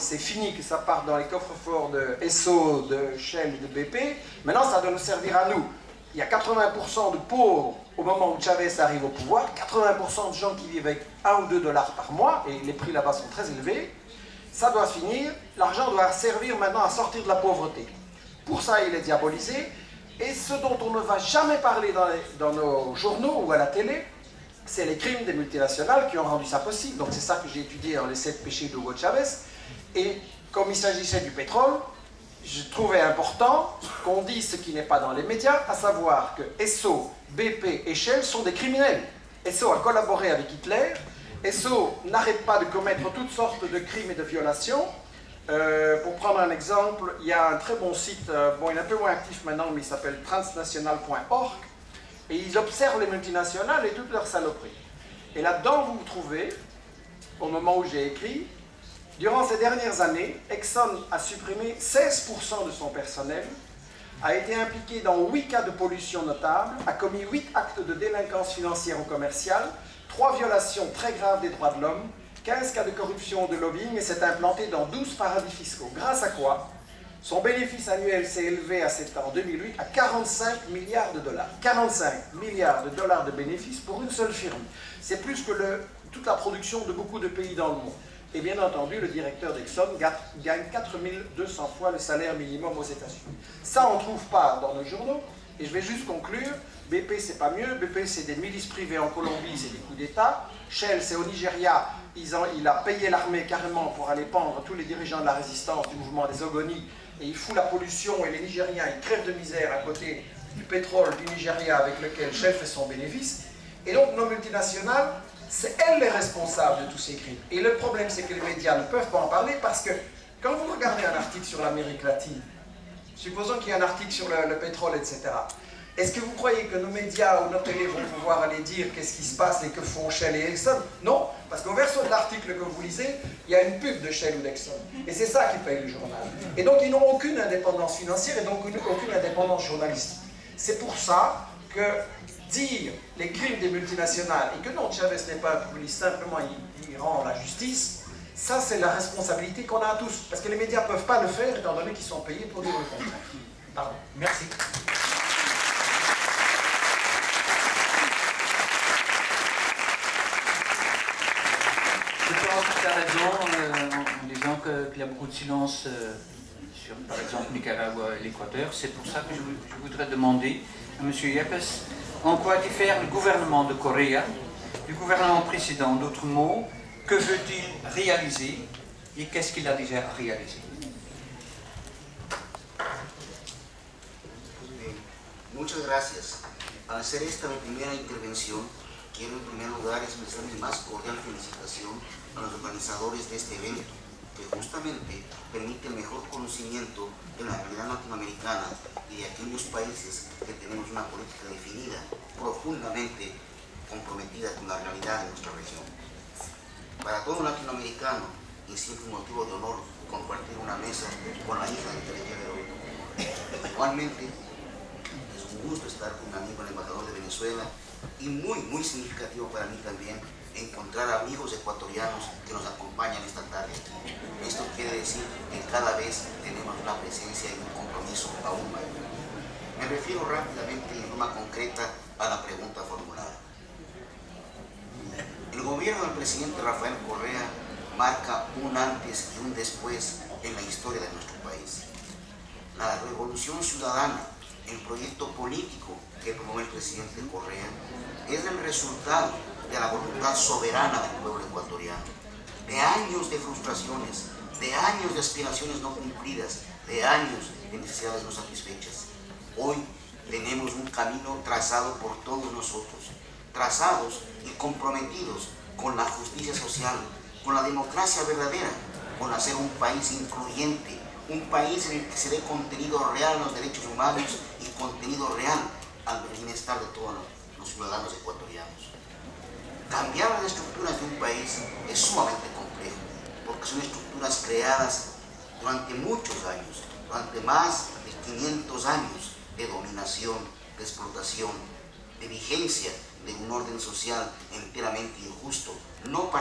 c'est fini que ça parte dans les coffres-forts de Esso, de Shell, de BP. Maintenant, ça doit nous servir à nous. Il y a 80% de pauvres au moment où Chavez arrive au pouvoir, 80% de gens qui vivent avec 1 ou 2 dollars par mois, et les prix là-bas sont très élevés. Ça doit finir, l'argent doit servir maintenant à sortir de la pauvreté. Pour ça, il est diabolisé, et ce dont on ne va jamais parler dans nos journaux ou à la télé, c'est les crimes des multinationales qui ont rendu ça possible. Donc c'est ça que j'ai étudié dans les 7 péchés d'Hugo Chavez, et comme il s'agissait du pétrole, je trouvais important qu'on dise ce qui n'est pas dans les médias, à savoir que Esso, BP et Shell sont des criminels. Esso a collaboré avec Hitler, Esso n'arrête pas de commettre toutes sortes de crimes et de violations. Pour prendre un exemple, il y a un très bon site, bon il est un peu moins actif maintenant, mais il s'appelle transnational.org, et ils observent les multinationales et toutes leurs saloperies. Et là-dedans, vous trouvez, au moment où j'ai écrit, durant ces dernières années, Exxon a supprimé 16% de son personnel, a été impliqué dans 8 cas de pollution notables, a commis 8 actes de délinquance financière ou commerciale, 3 violations très graves des droits de l'homme, 15 cas de corruption ou de lobbying et s'est implanté dans 12 paradis fiscaux. Grâce à quoi son bénéfice annuel s'est élevé en 2008 à 45 milliards de dollars. 45 milliards de dollars de bénéfices pour une seule firme. C'est plus que toute la production de beaucoup de pays dans le monde. Et bien entendu, le directeur d'Exxon gagne 4200 fois le salaire minimum aux États-Unis. Ça, on ne trouve pas dans nos journaux. Et je vais juste conclure. BP, c'est pas mieux. BP, c'est des milices privées en Colombie, c'est des coups d'État. Shell, c'est au Nigeria. Il a payé l'armée carrément pour aller pendre tous les dirigeants de la résistance du mouvement des Ogoni. Et il fout la pollution et les Nigériens, ils crèvent de misère à côté du pétrole du Nigeria avec lequel Shell fait son bénéfice. Et donc, nos multinationales, c'est elles les responsables de tous ces crimes. Et le problème, c'est que les médias ne peuvent pas en parler parce que quand vous regardez un article sur l'Amérique latine, supposons qu'il y ait un article sur le pétrole, etc. Est-ce que vous croyez que nos médias ou nos télés vont pouvoir aller dire qu'est-ce qui se passe et que font Shell et Exxon? Non, parce qu'au verso de l'article que vous lisez, il y a une pub de Shell ou d'Exxon. Et c'est ça qui paye le journal. Et donc, ils n'ont aucune indépendance financière et donc aucune indépendance journalistique. C'est pour ça que dire les crimes des multinationales et que non, Chavez n'est pas un populiste, simplement il rend la justice, ça c'est la responsabilité qu'on a tous. Parce que les médias ne peuvent pas le faire étant donné qu'ils sont payés pour dire le contraire. Pardon. Merci. Je pense que tu as raison en disant qu'il y a beaucoup de silence sur, par exemple, Nicaragua et l'Équateur. C'est pour ça que je voudrais demander à M. Yepes en quoi diffère le gouvernement de Corée du gouvernement précédent. D'autres mots, que veut-il réaliser et qu'est-ce qu'il a déjà réalisé? Muchas gracias. Al hacer esta mi primera intervención, quiero en primer lugar expresar mi más cordial felicitación a los organizadores de este evento, que justamente permite el mejor conocimiento de la realidad latinoamericana y de aquellos países que tenemos una política definida, profundamente comprometida con la realidad de nuestra región. Para todo latinoamericano, y siempre un motivo de honor compartir una mesa con la hija del telediario de hoy. Igualmente, es un gusto estar con mi amigo el embajador de Venezuela y muy significativo para mí también encontrar amigos ecuatorianos que nos acompañan esta tarde. Esto quiere decir que cada vez tenemos una presencia y un compromiso aún mayor. Me refiero rápidamente y en forma concreta a la pregunta formulada. El gobierno del presidente Rafael Correa marca un antes y un después en la historia de nuestro país. La revolución ciudadana, el proyecto político que promueve el presidente Correa, es el resultado de la voluntad soberana del pueblo ecuatoriano, de años de frustraciones, de años de aspiraciones no cumplidas, de años de necesidades no satisfechas. Hoy tenemos un camino trazado por todos nosotros, trazados y comprometidos con la justicia social, con la democracia verdadera, con hacer un país incluyente, un país en el que se dé contenido real a los derechos humanos y contenido real al bienestar de todos los ciudadanos ecuatorianos. Cambiar las estructuras de un país es sumamente complejo, porque son estructuras creadas durante muchos años, durante más de 500 años de dominación, de explotación, de vigencia de un orden social enteramente injusto, no